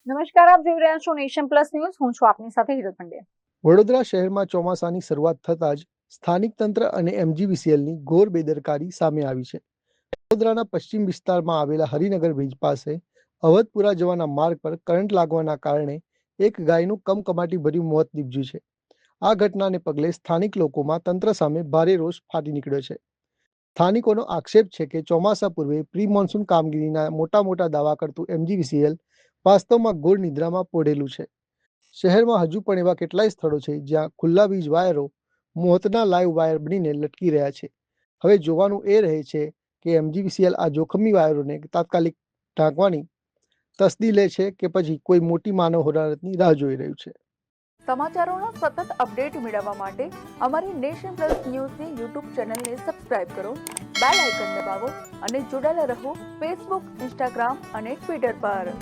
નમસ્કાર, આપ જોઈ રહ્યા છો નેશન પ્લસ ન્યૂઝ. હું છું આપની સાથે હિરલ પંડ્યા. વડોદરા શહેરમાં ચોમાસાની શરૂઆત થતાં જ સ્થાનિક તંત્ર અને એમજીવીસીએલની ઘોર બેદરકારી સામે આવી છે. વડોદરાના પશ્ચિમ વિસ્તારમાં આવેલા હરિનગર બ્રિજ પાસે અવધપુરા જવાના માર્ગ પર કરંટ લાગવાના કારણે એક ગાયનું કમકમાટી ભર્યું મોત નીપજ્યું છે. આ ઘટનાને પગલે સ્થાનિક લોકોમાં તંત્ર સામે ભારે રોષ ફાટી નીકળ્યો છે. સ્થાનિકોનો આક્ષેપ છે કે ચોમાસા પૂર્વે પ્રી મોન્સૂન કામગીરીના મોટા દાવા કરતું એમજીવીસીએલ વાસ્તવમાં ઘોર નિદ્રામાં પોઢેલું છે. શહેરમાં હજુ પણ એવા કેટલાય સ્થળો છે જ્યાં ખુલ્લા વીજ વાયરો મોતના લાઈવ વાયર બનીને લટકી રહ્યા છે. હવે જોવાનું એ રહે છે કે એમજીવીસીએલ આ જોખમી વાયરોને તાત્કાલિક ઢાંકવાની તસ્દી લે છે કે પછી કોઈ મોટી માનવ હોનારતની રાહ જોઈ રહ્યું છે. સમાચારોનો સતત અપડેટ મેળવવા માટે અમારી નેશન પ્લસ ન્યૂઝની યુટ્યુબ ચેનલને સબસ્ક્રાઇબ કરો, બેલ આઇકન દબાવો અને જોડાયેલા રહો ફેસબુક, ઇન્સ્ટાગ્રામ અને ટ્વિટર પર.